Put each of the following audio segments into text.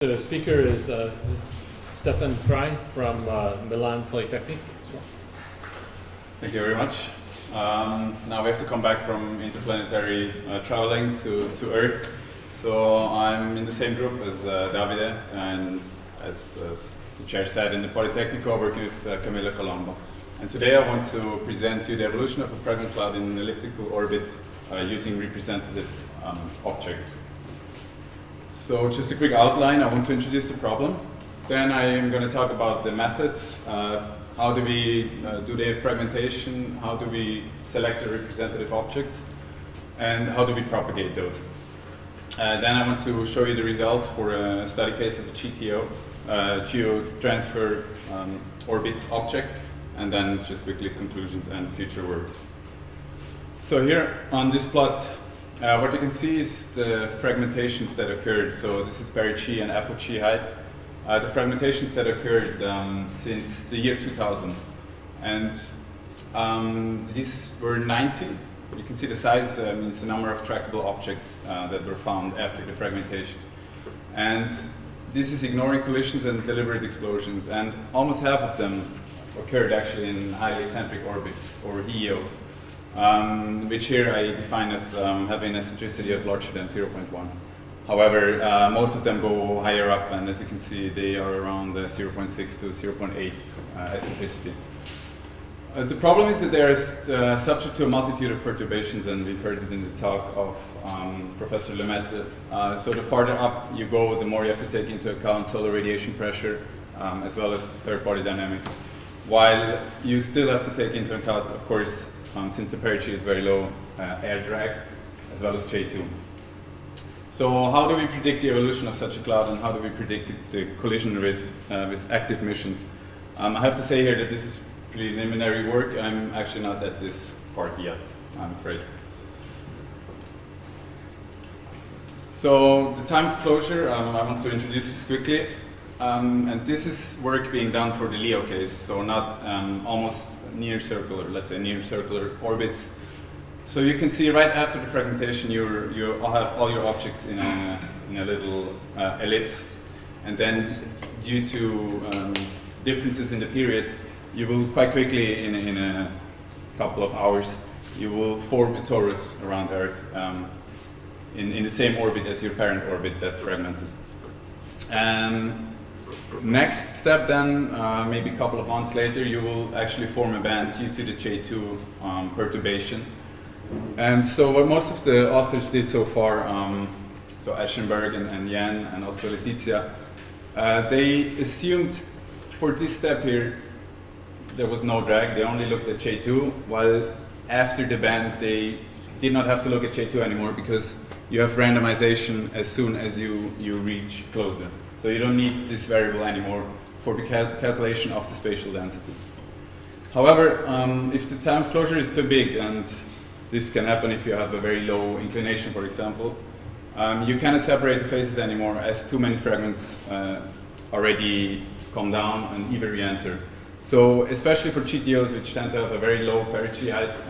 The speaker is S.Frey from Milan Polytechnic. Thank you very much. Now we have to come back from interplanetary traveling to Earth. So I'm in the same group as Davide, and as the chair said, in the Polytechnico, working with Camilla Colombo. And today I want to present you the evolution of a fragment cloud in an elliptical orbit using representative objects. So just a quick outline, I want to introduce the problem. Then I am going to talk about the methods. How do we do the fragmentation? How do we select the representative objects? And how do we propagate those? Then I want to show you the results for a study case of a GTO, Geo-transfer orbit object, and then just quickly conclusions and future work. So here on this plot, what you can see is the fragmentations that occurred. So this is perigee and apogee height. The fragmentations that occurred since the year 2000. And these were 90. You can see the size means the number of trackable objects that were found after the fragmentation. And this is ignoring collisions and deliberate explosions. And almost half of them occurred actually in highly eccentric orbits, or HEOs. Which here I define as having a eccentricity of larger than 0.1. However, most of them go higher up, and as you can see, they are around 0.6 to 0.8 eccentricity. The problem is that they are subject to a multitude of perturbations, and we've heard it in the talk of Professor Lemaitre. So the farther up you go, the more you have to take into account solar radiation pressure, as well as third-party dynamics. While you still have to take into account, of course, since the perigee is very low, air drag, as well as J2. So how do we predict the evolution of such a cloud, and how do we predict the collision risk with active missions? I have to say here that this is preliminary work. I'm actually not at this part yet, I'm afraid. So the time of closure, I want to introduce this quickly. And this is work being done for the LEO case, so not almost near circular, let's say near circular orbits. So you can see right after the fragmentation, you have all your objects in a little ellipse, and then due to differences in the period, you will quite quickly, in a couple of hours, you will form a torus around Earth in the same orbit as your parent orbit that's fragmented. Next step then, maybe a couple of months later, you will actually form a band due to the J2 perturbation. And so what most of the authors did so far, so Eschenberg and Jan and also Letizia, they assumed for this step here there was no drag. They only looked at J2, while after the band they did not have to look at J2 anymore, because you have randomization as soon as you reach closer. So you don't need this variable anymore for the calculation of the spatial density. However, if the time of closure is too big, and this can happen if you have a very low inclination, for example, you cannot separate the phases anymore, as too many fragments already come down and even re-enter. So especially for GTOs, which tend to have a very low perigee height,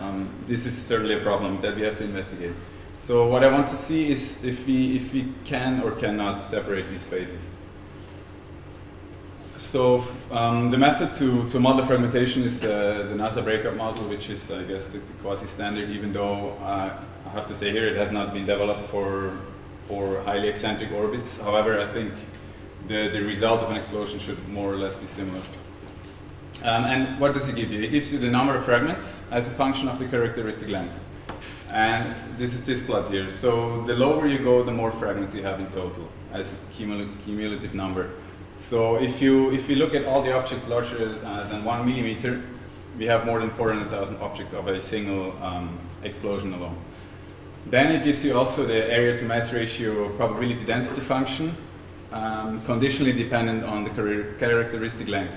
this is certainly a problem that we have to investigate. So what I want to see is if we can or cannot separate these phases. So the method to model fragmentation is the NASA breakup model, which is, I guess, the quasi-standard, even though I have to say here it has not been developed for highly eccentric orbits. However, I think the result of an explosion should more or less be similar. And what does it give you? It gives you the number of fragments as a function of the characteristic length. And this is this plot here. So the lower you go, the more fragments you have in total as a cumulative number. So if you look at all the objects larger than 1 millimeter, we have more than 400,000 objects of a single explosion alone. Then it gives you also the area to mass ratio probability density function, conditionally dependent on the characteristic length,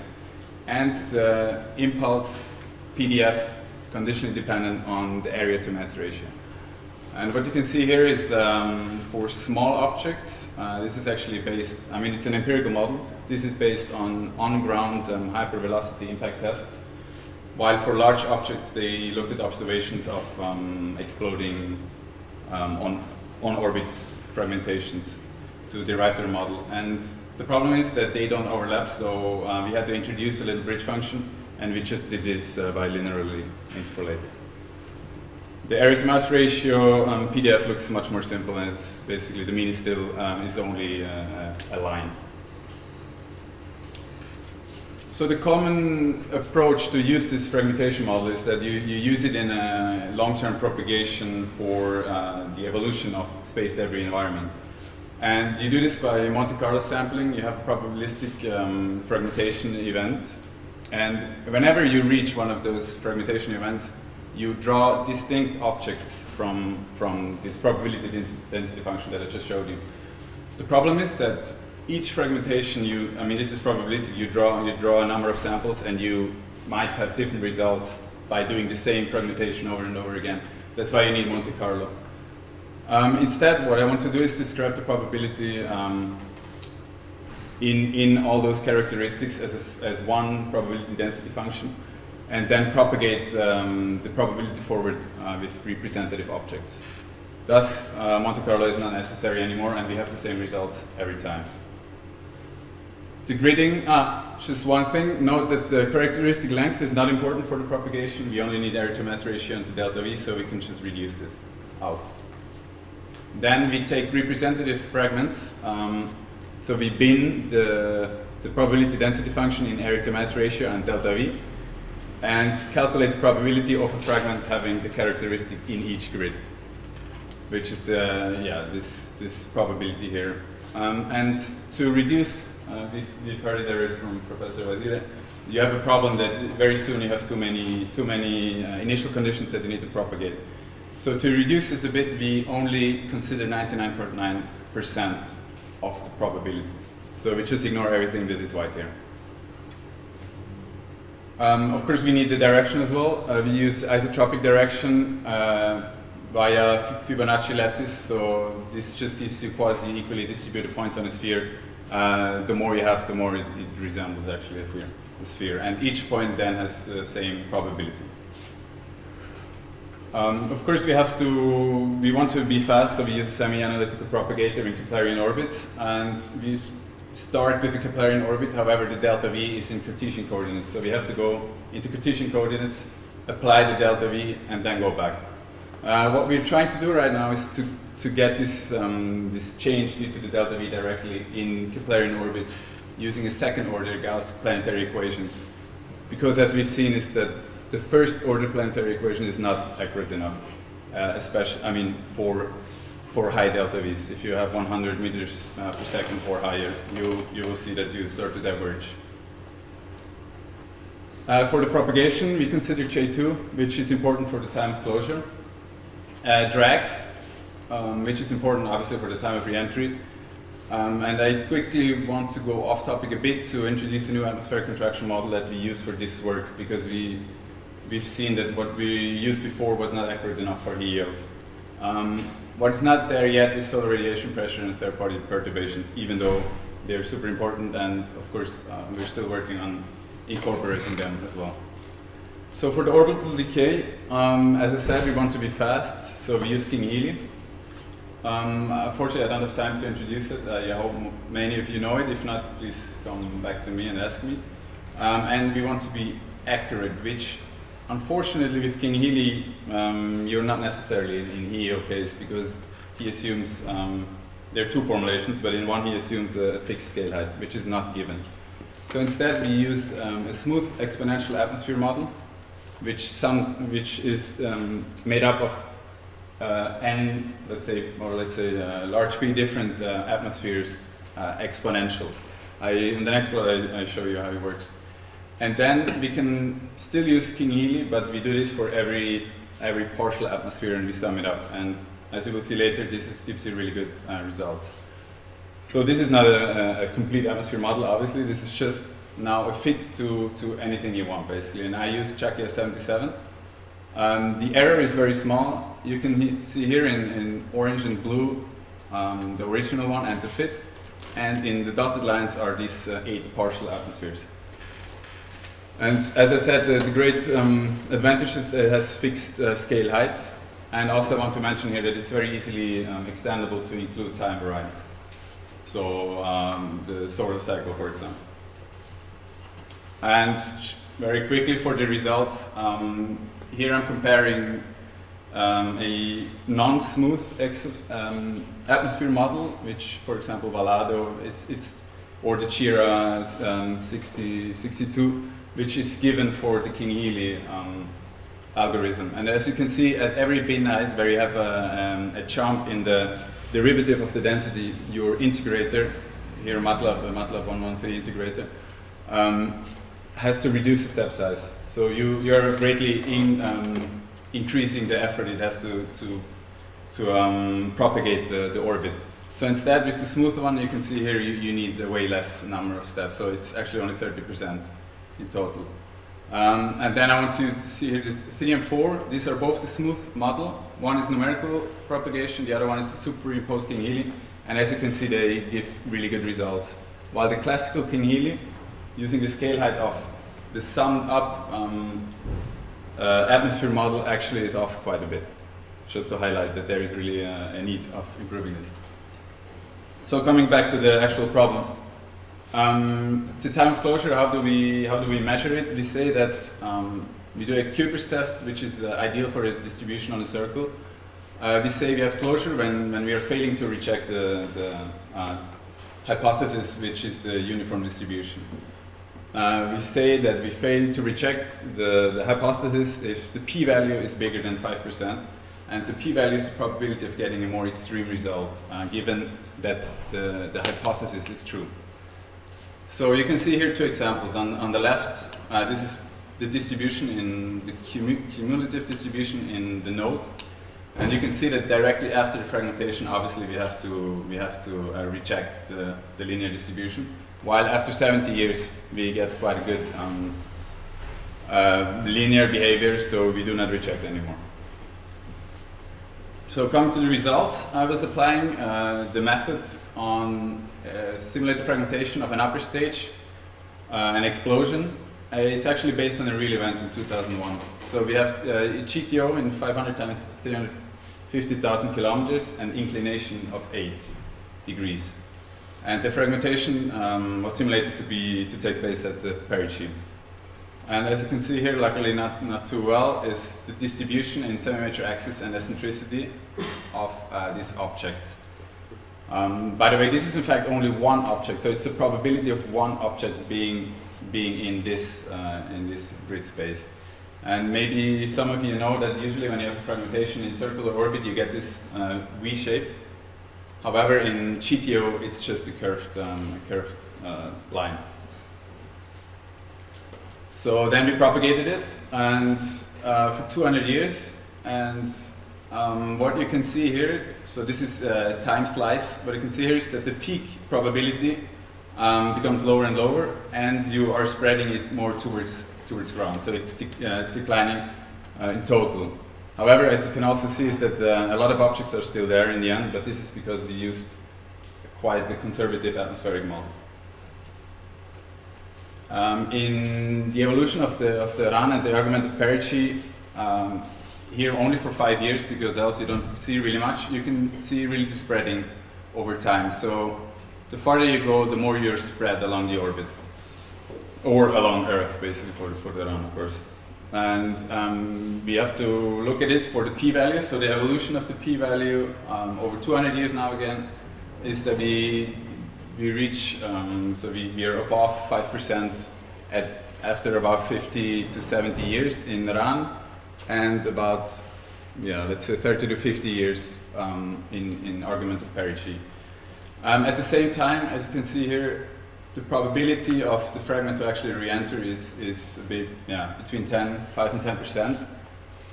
and the impulse PDF conditionally dependent on the area to mass ratio. And what you can see here is for small objects, this is actually based, I mean, it's an empirical model. This is based on ground hypervelocity impact tests. While for large objects, they looked at observations of exploding on-orbit fragmentations to derive their model. And The problem is that they don't overlap, so we had to introduce a little bridge function, and we just did this by linearly interpolating. The area to mass ratio PDF looks much more simple, and it's basically the mean is still is only a line. So the common approach to use this fragmentation model is that you use it in a long-term propagation for the evolution of space debris environment. And you do this by Monte Carlo sampling. You have a probabilistic fragmentation event. And whenever you reach one of those fragmentation events, you draw distinct objects from this probability density function that I just showed you. The problem is that each fragmentation this is probabilistic, you draw a number of samples and you might have different results by doing the same fragmentation over and over again. That's why you need Monte Carlo. Instead, what I want to do is describe the probability in all those characteristics as one probability density function, and then propagate the probability forward with representative objects. Thus, Monte Carlo is not necessary anymore, and we have the same results every time. The gridding, just one thing, note that the characteristic length is not important for the propagation. We only need area to mass ratio and the delta V, so we can just reduce this out. Then we take representative fragments. So we bin the probability density function in area to mass ratio and delta V, and calculate the probability of a fragment having the characteristic in each grid, which is this probability here. And to reduce, we've heard it already from Professor Pvalue, you have a problem that very soon you have too many initial conditions that you need to propagate. So to reduce this a bit, we only consider 99.9% of the probability. So we just ignore everything that is white here. Of course, we need the direction as well. We use isotropic direction via Fibonacci lattice. So this just gives you quasi-equally distributed points on a sphere. The more you have, the more it resembles actually a sphere. And each point then has the same probability. Of course, we want to be fast, so we use a semi-analytical propagator in Keplerian orbits, and we start with a Keplerian orbit. However, the delta V is in Cartesian coordinates, so we have to go into Cartesian coordinates, apply the delta V, and then go back. What we're trying to do right now is to get this change due to the delta V directly in Keplerian orbits using a second-order Gauss planetary equations, because as we've seen is that the first-order planetary equation is not accurate enough, especially, for high delta V's. If you have 100 meters per second or higher, you will see that you start to diverge. For the propagation, we consider J2, which is important for the time of closure. Drag, which is important obviously for the time of re-entry. And I quickly want to go off topic a bit to introduce a new atmospheric contraction model that we use for this work, because we've seen that what we used before was not accurate enough for HEOs. What is not there yet is solar radiation pressure and third-party perturbations, even though they're super important, and of course we're still working on incorporating them as well. So for the orbital decay, as I said, we want to be fast, so we use King-Healy. Unfortunately, I don't have time to introduce it. I hope many of you know it. If not, please come back to me and ask me. And we want to be accurate, which unfortunately with King-Healy, you're not necessarily in HEO case, because he assumes, there are two formulations, but in one he assumes a fixed scale height, which is not given. So instead we use a smooth exponential atmosphere model, which is made up of n, let's say large P different atmospheres exponentials. In the next plot I show you how it works. And then we can still use King-Healy, but we do this for every partial atmosphere and we sum it up. And as you will see later, this gives you really good results. So this is not a complete atmosphere model, obviously. This is just now a fit to anything you want, basically. And I use Chakya 77. The error is very small. You can see here in orange and blue the original one and the fit. And in the dotted lines are these 8 partial atmospheres. And as I said, the great advantage is that it has fixed scale height. And also I want to mention here that it's very easily extendable to include time variant. So the solar cycle, for example. And very quickly for the results, here I'm comparing a non-smooth atmosphere model, which, for example, Pvalue or the Chira 6062, which is given for the King-Healy algorithm. And as you can see, at every binite where you have a jump in the derivative of the density, your integrator, here MATLAB 113 integrator, has to reduce the step size. So you're greatly increasing the effort it has to propagate the orbit. So instead, with the smooth one, you can see here you need a way less number of steps. So it's actually only 30% in total. And then I want you to see here this 3 and 4. These are both the smooth model. One is numerical propagation, the other one is the superimposed King-Healy. And as you can see, they give really good results. While the classical King-Healy, using the scale height of the summed up atmosphere model, actually is off quite a bit. Just to highlight that there is really a need of improving this. So coming back to the actual problem. The time of closure, how do we measure it? We say that we do a Kuiper's test, which is ideal for a distribution on a circle. We say we have closure when we are failing to reject the hypothesis, which is the uniform distribution. We say that we fail to reject the hypothesis if the p-value is bigger than 5%, and the p-value is the probability of getting a more extreme result, given that the hypothesis is true. So you can see here two examples. On the left, this is the distribution in the cumulative distribution in the node, and you can see that directly after the fragmentation, obviously we have to reject the linear distribution. While after 70 years, we get quite a good linear behavior, so we do not reject anymore. So coming to the results, I was applying the method on simulate the fragmentation of an upper stage, an explosion. It's actually based on a real event in 2001. So we have a GTO in 500 times 350,000 kilometers and inclination of 8 degrees. And the fragmentation was simulated to take place at the perigee. And as you can see here, luckily not too well, is the distribution in semi-major axis and eccentricity of these objects. By the way, this is in fact only one object, so it's the probability of one object being in this grid space. And maybe some of you know that usually when you have a fragmentation in circular orbit, you get this V shape. However, in GTO, it's just a curved line. So then we propagated it, and for 200 years. And what you can see here, so this is a time slice. What you can see here is that the peak probability becomes lower and lower, and you are spreading it more towards ground. So it's declining in total. However, as you can also see, is that a lot of objects are still there in the end, but this is because we used quite a conservative atmospheric model. In the evolution of the RAN and the argument of perigee, here only for 5 years, because else you don't see really much, you can see really the spreading over time. So the farther you go, the more you're spread along the orbit, or along Earth, basically, for the RAN, of course. And we have to look at this for the p-value. So the evolution of the p-value over 200 years now again is that we reach, so we are above 5% after about 50 to 70 years in RAN, and about, let's say 30 to 50 years in argument of perigee. At the same time, as you can see here, the probability of the fragment to actually re-enter is a bit, between 5 and 10%,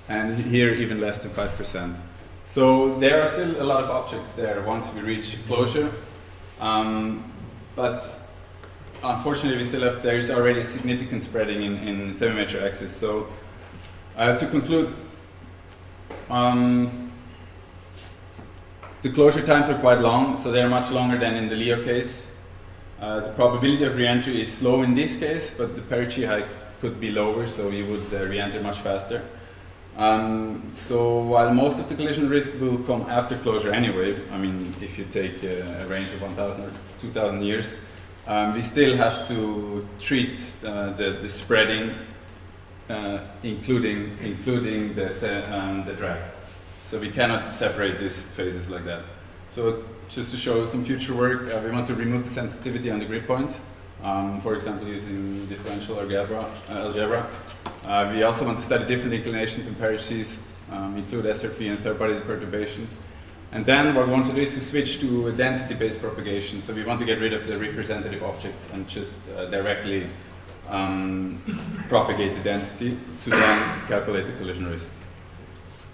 and here even less than 5%. So there are still a lot of objects there once we reach closure, but unfortunately we still have, there is already significant spreading in semi-major axis. So to conclude, the closure times are quite long, so they are much longer than in the LEO case. The probability of re-entry is low in this case, but the perigee height could be lower, so you would re-enter much faster. So while most of the collision risk will come after closure anyway, I mean, if you take a range of 1,000 or 2,000 years, we still have to treat the spreading, including the drag. So we cannot separate these phases like that. So just to show some future work, we want to remove the sensitivity on the grid points, for example, using differential algebra. We also want to study different inclinations and pericies, include SRP and third-party perturbations. And then what we want to do is to switch to a density-based propagation. So we want to get rid of the representative objects and just directly propagate the density to then calculate the collision risk.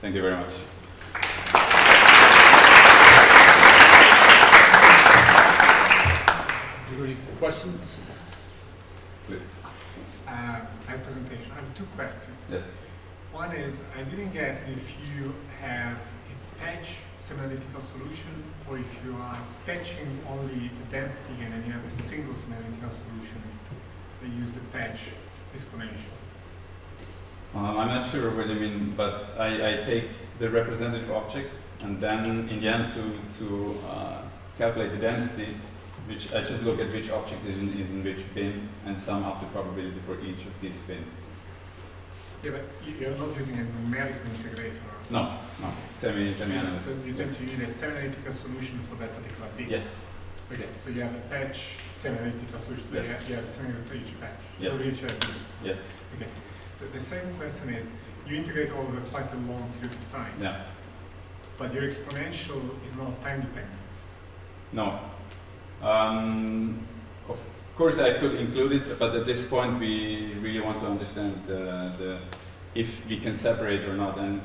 Thank you very much. Any questions? Please. Nice presentation. I have two questions. Yes. One is, I didn't get if you have a patch semi-analytical solution or if you are patching only the density and then you have a single semi-analytical solution that use the patch exponential. I'm not sure what you mean, but I take the representative object and then in the end to calculate the density, which I just look at which object is in which bin and sum up the probability for each of these bins. Yeah, but you're not using a numerical integrator. No, semi-analytical. So you need a semi-analytical solution for that particular bin. Yes. Okay, so you have a patch semi-analytical solution, so Yes. you have a semi for each patch. Yes. For each Yes. Okay. The second question is, you integrate over quite a long period of time, Yeah. but your exponential is not time dependent. No. Of course, I could include it, but at this point, we really want to understand if we can separate or not. And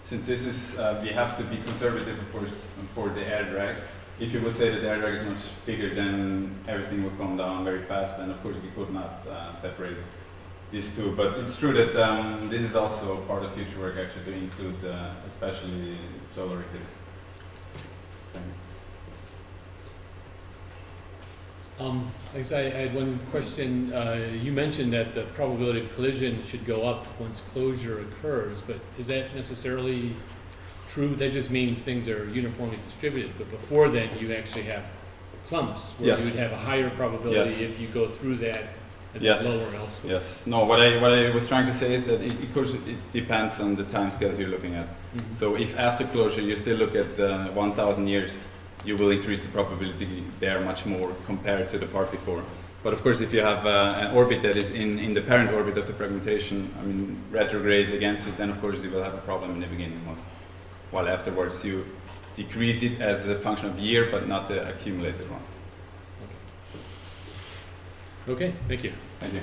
since this is, we have to be conservative, of course, for the air drag. If you would say that the air drag is much bigger, then everything would come down very fast, and of course, we could not separate these two. But it's true that this is also part of future work, actually, to include especially solar activity. I guess I had one question. You mentioned that the probability of collision should go up once closure occurs, but is that necessarily true? That just means things are uniformly distributed, but before then you actually have clumps where Yes. you would have a higher probability Yes. if you go through that and Yes. lower elsewhere. Yes. No, what I was trying to say is that of course it depends on the time scales you're looking at. Mhm. So if after closure you still look at 1,000 years, you will increase the probability there much more compared to the part before. But of course, if you have an orbit that is in the parent orbit of the fragmentation, I mean, retrograde against it, then of course you will have a problem in the beginning most. While afterwards you decrease it as a function of year, but not the accumulated one. Okay, thank you. Thank you.